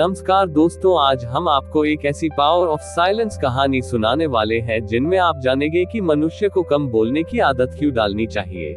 नमस्कार दोस्तों, आज हम आपको एक ऐसी पावर ऑफ साइलेंस कहानी सुनाने वाले हैं जिनमें आप जानेंगे कि मनुष्य को कम बोलने की आदत क्यों डालनी चाहिए।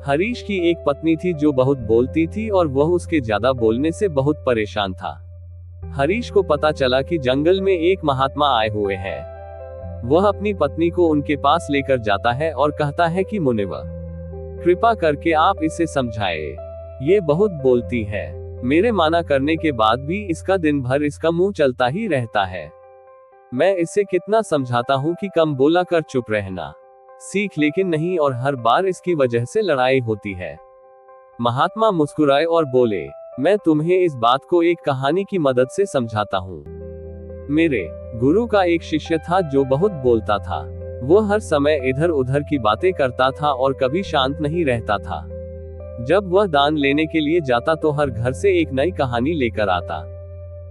हरीश की एक पत्नी थी जो बहुत बोलती थी और वह उसके ज्यादा बोलने से बहुत परेशान था। हरीश को पता चला कि जंगल में एक महात्मा आए हुए हैं। वह अपनी पत्नी को उनके पास लेकर जाता है और कहता है कि मुनिवर, कृपा करके आप इसे समझाए, ये बहुत बोलती है। मेरे माना करने के बाद भी इसका दिन भर इसका मुंह चलता ही रहता है। मैं इसे कितना समझाता हूँ कि कम बोला कर चुप रहना सीख, लेकिन नहीं, और हर बार इसकी वजह से लड़ाई होती है। महात्मा मुस्कुराए और बोले, मैं तुम्हें इस बात को एक कहानी की मदद से समझाता हूँ। मेरे गुरु का एक शिष्य था जो बहुत बोलता था। वो हर समय इधर उधर की बातें करता था और कभी शांत नहीं रहता था। जब वह दान लेने के लिए जाता तो हर घर से एक नई कहानी लेकर आता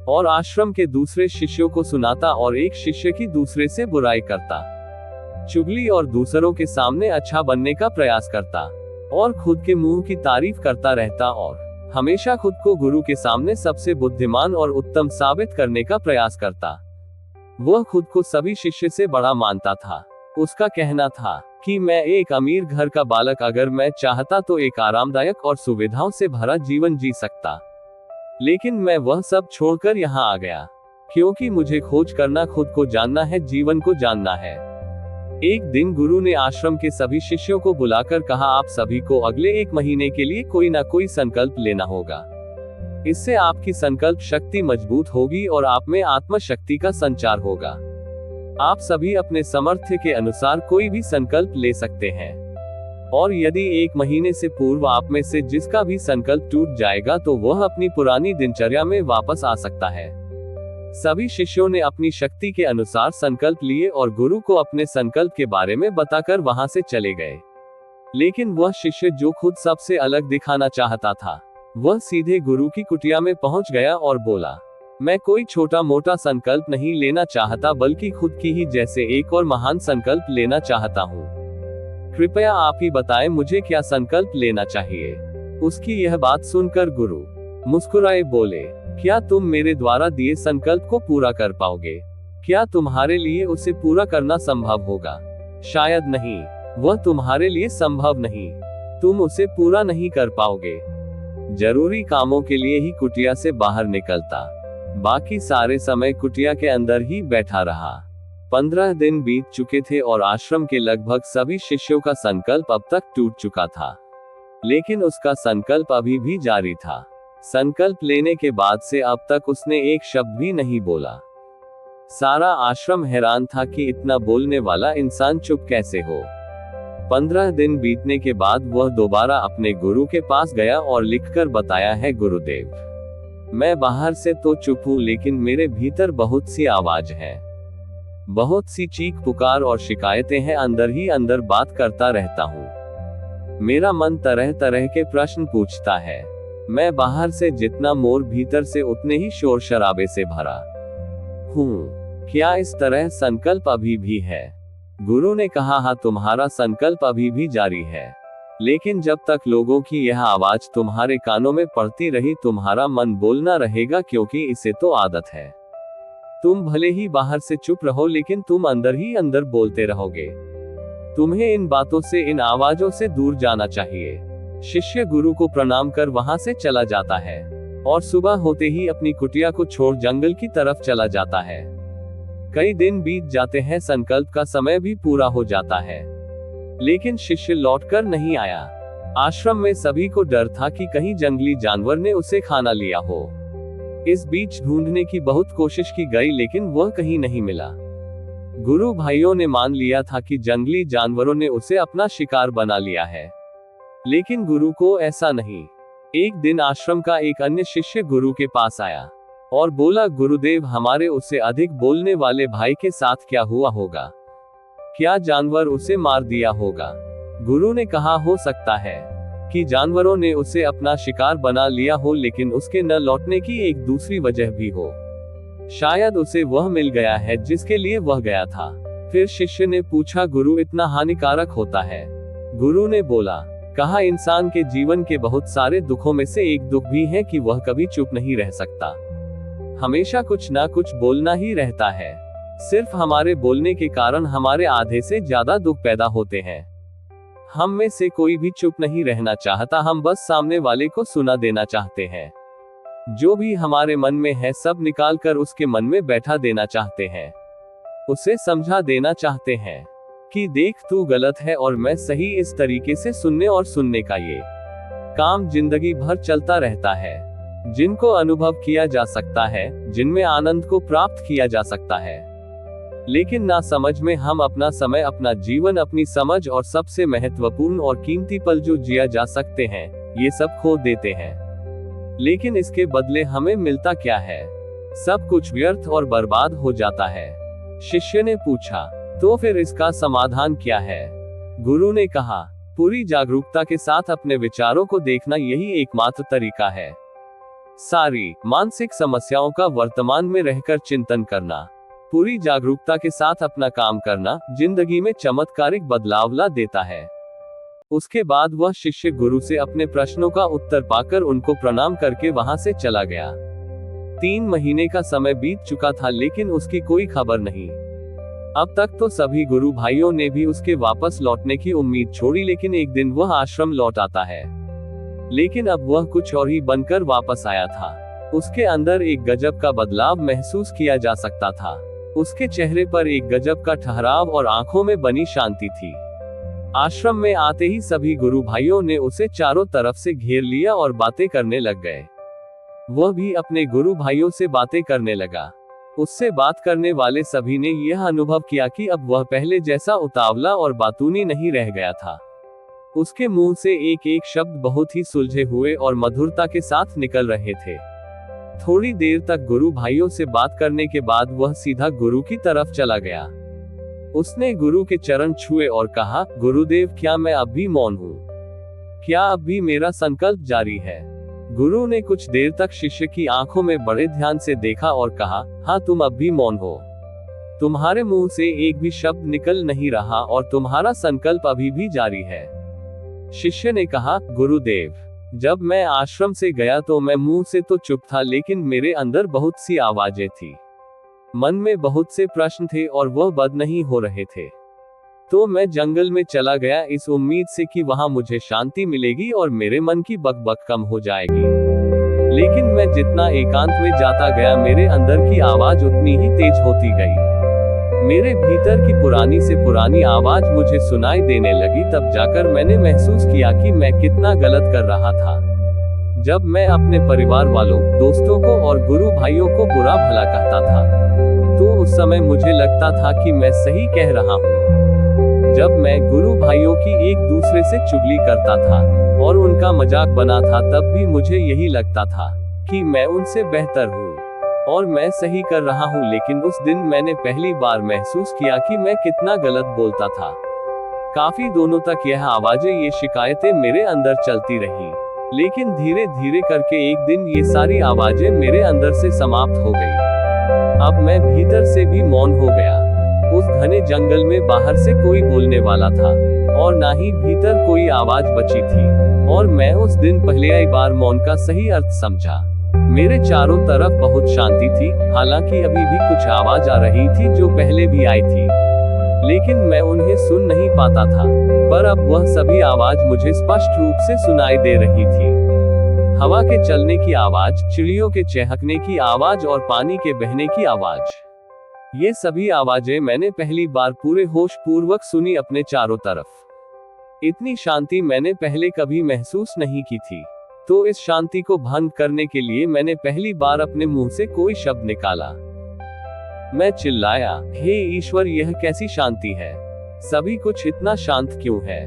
और आश्रम के दूसरे शिष्यों को सुनाता और एक शिष्य की दूसरे से बुराई करता, चुगली और दूसरों के सामने अच्छा बनने का प्रयास करता और खुद के मुंह की तारीफ करता रहता और हमेशा खुद को गुरु के सामने सबसे बुद्धिमान और उत्तम साबित करने का प्रयास करता। वह खुद को सभी शिष्य से बड़ा मानता था। उसका कहना था कि मैं एक अमीर घर का बालक, अगर मैं चाहता तो एक आरामदायक और सुविधाओं से भरा जीवन जी सकता, लेकिन मैं वह सब छोड़कर यहाँ आ गया क्योंकि मुझे खोज करना, खुद को जानना है, जीवन को जानना है। एक दिन गुरु ने आश्रम के सभी शिष्यों को बुलाकर कहा, आप सभी को अगले 1 महीने के लिए कोई ना कोई संकल्प लेना होगा। इससे आपकी संकल्प शक्ति मजबूत होगी और आप में आत्मशक्ति का संचार होगा। आप सभी अपने सामर्थ्य के अनुसार कोई भी संकल्प ले सकते हैं, और यदि 1 महीने से पूर्व आप में से जिसका भी संकल्प टूट जाएगा तो वह अपनी पुरानी दिनचर्या में वापस आ सकता है। सभी शिष्यों ने अपनी शक्ति के अनुसार संकल्प लिए और गुरु को अपने संकल्प के बारे में बताकर वहां से चले गए। लेकिन वह शिष्य जो खुद सबसे अलग दिखाना चाहता था, वह सीधे गुरु की कुटिया में पहुंच गया और बोला, मैं कोई छोटा मोटा संकल्प नहीं लेना चाहता, बल्कि खुद की ही जैसे एक और महान संकल्प लेना चाहता हूँ। कृपया आप ही बताएं मुझे क्या संकल्प लेना चाहिए। उसकी यह बात सुनकर गुरु मुस्कुराए बोले, क्या तुम मेरे द्वारा दिए संकल्प को पूरा कर पाओगे? क्या तुम्हारे लिए उसे पूरा करना संभव होगा? शायद नहीं, वह तुम्हारे लिए संभव नहीं। तुम उसे पूरा नहीं कर पाओगे। जरूरी कामों के लिए ही कुटिया से बाहर निकलता, बाकी सारे समय कुटिया के अंदर ही बैठा रहा। 15 दिन बीत चुके थे और आश्रम के लगभग सभी शिष्यों का संकल्प अब तक टूट चुका था, लेकिन उसका संकल्प अभी भी जारी था। संकल्प लेने के बाद से अब तक उसने एक शब्द भी नहीं बोला। सारा आश्रम हैरान था कि इतना बोलने वाला इंसान चुप कैसे हो। 15 दिन बीतने के बाद वह दोबारा अपने गुरु के पास गया और लिखकर बताया है, गुरुदेव, मैं बाहर से तो चुप हूँ, लेकिन मेरे भीतर बहुत सी आवाज है, बहुत सी चीख पुकार और शिकायतें हैं। अंदर ही अंदर बात करता रहता हूँ। मेरा मन तरह तरह के प्रश्न पूछता है। मैं बाहर से जितना मोर, भीतर से उतने ही शोर शराबे से भरा हूँ। क्या इस तरह संकल्प अभी भी है? गुरु ने कहा, हाँ, तुम्हारा संकल्प अभी भी जारी है, लेकिन जब तक लोगों की यह आवाज तुम्हारे कानों में पड़ती रही, तुम्हारा मन बोलना रहेगा, क्योंकि इसे तो आदत है। तुम भले ही बाहर से चुप रहो, लेकिन तुम अंदर ही अंदर बोलते रहोगे। तुम्हें इन बातों से, इन आवाजों से दूर जाना चाहिए। शिष्य गुरु को प्रणाम कर वहां से चला जाता है और सुबह होते ही अपनी कुटिया को छोड़ जंगल की तरफ चला जाता है। कई दिन बीत जाते हैं, संकल्प का समय भी पूरा हो जाता है, लेकिन शिष्य लौटकर नहीं आया। आश्रम में सभी को डर था कि कहीं जंगली जानवर ने उसे खाना लिया हो। इस बीच ढूंढने की बहुत कोशिश की गई, लेकिन वह कहीं नहीं मिला। गुरु भाइयों ने मान लिया था कि जंगली जानवरों ने उसे अपना शिकार बना लिया है, लेकिन गुरु को ऐसा नहीं। एक दिन आश्रम का एक अन्य शिष्य गुरु के पास आया और बोला, गुरुदेव, हमारे उससे अधिक बोलने वाले भाई के साथ क्या हुआ होगा? क्या जानवर उसे मार दिया होगा? गुरु ने कहा, हो सकता है कि जानवरों ने उसे अपना शिकार बना लिया हो, लेकिन उसके न लौटने की एक दूसरी वजह भी हो। शायद उसे वह मिल गया है जिसके लिए वह गया था। फिर शिष्य ने पूछा, गुरु, इतना हानिकारक होता है? गुरु ने बोला, कहा, इंसान के जीवन के बहुत सारे दुखों में से एक दुख भी है कि वह कभी चुप नहीं रह सकता। हमेशा कुछ ना कुछ बोलना ही रहता है। सिर्फ हमारे बोलने के कारण हमारे आधे से ज्यादा दुख पैदा होते हैं। हम में से कोई भी चुप नहीं रहना चाहता, हम बस सामने वाले को सुना देना चाहते हैं। जो भी हमारे मन में है सब निकाल कर उसके मन में बैठा देना चाहते हैं। उसे समझा देना चाहते हैं कि देख तू गलत है और मैं सही। इस तरीके से सुनने और सुनने का ये काम जिंदगी भर चलता रहता है, जिनको अनुभव किया जा सकता है, जिनमें आनंद को प्राप्त किया जा सकता है। लेकिन ना समझ में हम अपना समय, अपना जीवन, अपनी समझ और सबसे महत्वपूर्ण और कीमती पल जो जिया जा सकते हैं, ये सब खो देते हैं। लेकिन इसके बदले हमें मिलता क्या है? सब कुछ व्यर्थ और बर्बाद हो जाता है। शिष्य ने पूछा, तो फिर इसका समाधान क्या है? गुरु ने कहा, पूरी जागरूकता के साथ अपने विचारों को देखना, यही एकमात्र तरीका है। सारी मानसिक समस्याओं का वर्तमान में रहकर चिंतन करना, पूरी जागरूकता के साथ अपना काम करना जिंदगी में चमत्कारिक बदलाव ला देता है। उसके बाद वह शिष्य गुरु से अपने प्रश्नों का उत्तर पाकर उनको प्रणाम करके वहां से चला गया। 3 महीने का समय बीत चुका था लेकिन उसकी कोई खबर नहीं। अब तक तो सभी गुरु भाइयों ने भी उसके वापस लौटने की उम्मीद छोड़ी, लेकिन एक दिन वह आश्रम लौट आता है। लेकिन अब वह कुछ और ही बनकर वापस आया था। उसके अंदर एक गजब का बदलाव महसूस किया जा सकता था। उसके चेहरे पर एक गजब का ठहराव और आंखों में बनी शांति थी। आश्रम में आते ही सभी गुरु भाइयों ने उसे चारों तरफ से घेर लिया और बातें करने लग गए। वह भी अपने गुरु भाइयों से बातें करने लगा। उससे बात करने वाले सभी ने यह अनुभव किया कि अब वह पहले जैसा उतावला और बातूनी नहीं रह गया था। उसके मुंह से एक एक शब्द बहुत ही सुलझे हुए और मधुरता के साथ निकल रहे थे। थोड़ी देर तक गुरु भाइयों से बात करने के बाद वह सीधा गुरु की तरफ चला गया। उसने गुरु के चरण छुए और कहा, गुरुदेव, क्या मैं अब भी मौन हूँ? क्या अब भी मेरा संकल्प जारी है? गुरु ने कुछ देर तक शिष्य की आंखों में बड़े ध्यान से देखा और कहा, हाँ, तुम अब भी मौन हो। तुम्हारे मुंह से एक भी शब्द निकल नहीं रहा और तुम्हारा संकल्प अभी भी जारी है। शिष्य ने कहा, गुरुदेव, जब मैं आश्रम से गया तो मैं मुंह से तो चुप था, लेकिन मेरे अंदर बहुत सी आवाजें थी। मन में बहुत से प्रश्न थे और वह बंद नहीं हो रहे थे। तो मैं जंगल में चला गया इस उम्मीद से कि वहां मुझे शांति मिलेगी और मेरे मन की बकबक कम हो जाएगी। लेकिन मैं जितना एकांत में जाता गया, मेरे अंदर की आवाज उतनी ही तेज होती गई। मेरे भीतर की पुरानी से पुरानी आवाज मुझे सुनाई देने लगी। तब जाकर मैंने महसूस किया कि मैं कितना गलत कर रहा था। जब मैं अपने परिवार वालों, दोस्तों को और गुरु भाइयों को बुरा भला कहता था, तो उस समय मुझे लगता था कि मैं सही कह रहा हूँ। जब मैं गुरु भाइयों की एक दूसरे से चुगली करता था और उनका मजाक बना था, तब भी मुझे यही लगता था कि मैं उनसे बेहतर हूँ और मैं सही कर रहा हूँ। लेकिन उस दिन मैंने पहली बार महसूस किया कि मैं कितना गलत बोलता था। काफी दिनों तक यह आवाजें, ये शिकायतें मेरे अंदर चलती रही। लेकिन धीरे धीरे करके एक दिन ये सारी आवाजें मेरे अंदर से समाप्त हो गई। अब मैं भीतर से भी मौन हो गया। उस घने जंगल में बाहर से कोई बोलने वाला था और ना ही भीतर कोई आवाज बची थी। और मैं उस दिन पहली बार मौन का सही अर्थ समझा। मेरे चारों तरफ बहुत शांति थी, हालांकि अभी भी कुछ आवाज आ रही थी जो पहले भी आई थी, लेकिन मैं उन्हें सुन नहीं पाता था। पर अब वह सभी आवाज मुझे स्पष्ट रूप से सुनाई दे रही थी। हवा के चलने की आवाज, चिड़ियों के चहकने की आवाज और पानी के बहने की आवाज, ये सभी आवाजें मैंने पहली बार पूरे होश पूर्वक सुनी अपने चारों तरफ। इतनी शांति मैंने पहले कभी महसूस नहीं की थी। तो इस शांति को भंग करने के लिए मैंने पहली बार अपने मुंह से कोई शब्द निकाला। मैं चिल्लाया, हे ईश्वर, यह कैसी शांति है? सभी कुछ इतना शांत क्यों है?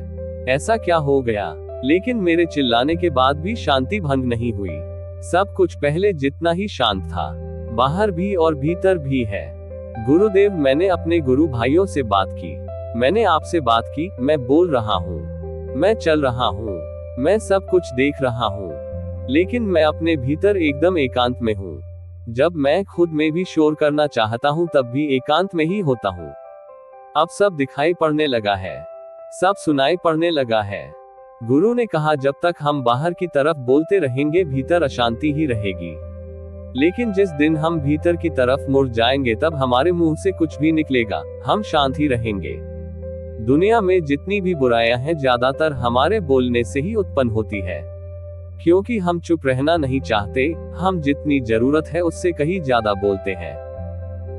ऐसा क्या हो गया? लेकिन मेरे चिल्लाने के बाद भी शांति भंग नहीं हुई। सब कुछ पहले जितना ही शांत था, बाहर भी और भीतर भी है। गुरुदेव, मैंने अपने गुरु भाइयों से बात की, मैंने आपसे बात की, मैं बोल रहा हूँ, मैं चल रहा हूँ, मैं सब कुछ देख रहा हूँ, लेकिन मैं अपने भीतर एकदम एकांत में हूँ। जब मैं खुद में भी शोर करना चाहता हूँ तब भी एकांत में ही होता हूँ। अब सब दिखाई पड़ने लगा है, सब सुनाई पड़ने लगा है। गुरु ने कहा, जब तक हम बाहर की तरफ बोलते रहेंगे भीतर अशांति ही रहेगी। लेकिन जिस दिन हम भीतर की तरफ मुड़ जाएंगे तब हमारे मुंह से कुछ भी निकलेगा, हम शांत ही रहेंगे। दुनिया में जितनी भी बुराइयां हैं ज्यादातर हमारे बोलने से ही उत्पन्न होती है, क्योंकि हम चुप रहना नहीं चाहते। हम जितनी जरूरत है उससे कहीं ज्यादा बोलते हैं।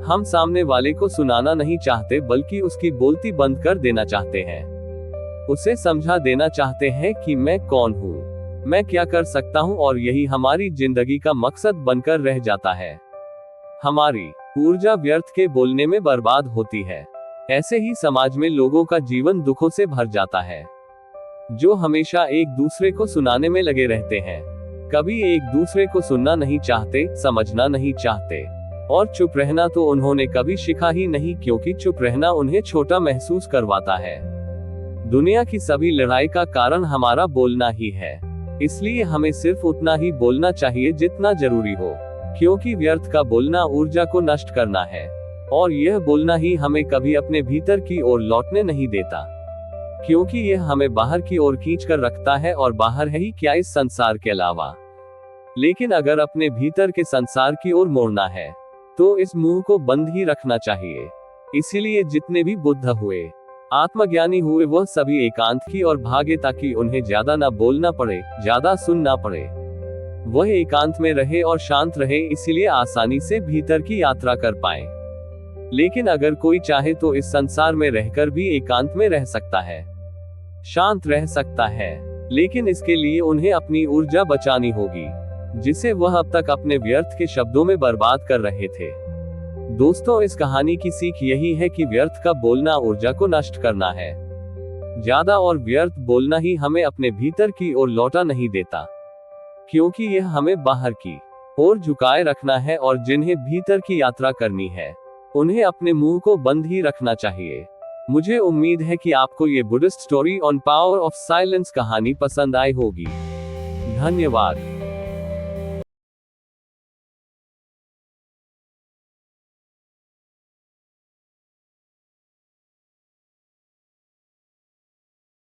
हम सामने वाले को सुनाना नहीं चाहते बल्कि उसकी बोलती बंद कर देना चाहते हैं। उसे समझा देना चाहते हैं कि मैं कौन हूँ, मैं क्या कर सकता हूँ, और यही हमारी जिंदगी का मकसद बनकर रह जाता है। हमारी ऊर्जा व्यर्थ के बोलने में बर्बाद होती है। ऐसे ही समाज में लोगों का जीवन दुखों से भर जाता है, जो हमेशा एक दूसरे को सुनाने में लगे रहते हैं, कभी एक दूसरे को सुनना नहीं चाहते, समझना नहीं चाहते, और चुप रहना तो उन्होंने कभी सीखा ही नहीं, क्योंकि चुप रहना उन्हें छोटा महसूस करवाता है। दुनिया की सभी लड़ाई का कारण हमारा बोलना ही है, इसलिए हमें सिर्फ उतना ही बोलना चाहिए जितना जरूरी हो, क्योंकि व्यर्थ का बोलना ऊर्जा को नष्ट करना है, और यह बोलना ही हमें कभी अपने भीतर की ओर लौटने नहीं देता, क्योंकि यह हमें बाहर की ओर खींच कर रखता है, और बाहर है ही क्या इस संसार के अलावा। लेकिन अगर अपने भीतर के संसार की ओर मोड़ना है तो इस मुंह को बंद ही रखना चाहिए। इसीलिए जितने भी बुद्ध हुए, आत्मज्ञानी हुए, वह सभी एकांत की और भागे ताकि उन्हें ज्यादा ना बोलना पड़े, ज्यादा सुनना पड़े। वह एकांत में रहे और शांत रहे, इसीलिए आसानी से भीतर की यात्रा कर पाए। लेकिन अगर कोई चाहे तो इस संसार में रहकर भी एकांत में रह सकता है, शांत रह सकता है, लेकिन इसके लिए उन्हें अपनी ऊर्जा बचानी होगी, जिसे वह अब तक अपने व्यर्थ के शब्दों में बर्बाद कर रहे थे। दोस्तों, इस कहानी की सीख यही है कि व्यर्थ का बोलना ऊर्जा को नष्ट करना है। ज्यादा और व्यर्थ बोलना ही हमें अपने भीतर की ओर लौटा नहीं देता, क्योंकि यह हमें बाहर की ओर झुकाए रखना है, और जिन्हें भीतर की यात्रा करनी है उन्हें अपने मुंह को बंद ही रखना चाहिए। मुझे उम्मीद है कि आपको ये Buddhist story on power of silence कहानी पसंद आई होगी। धन्यवाद।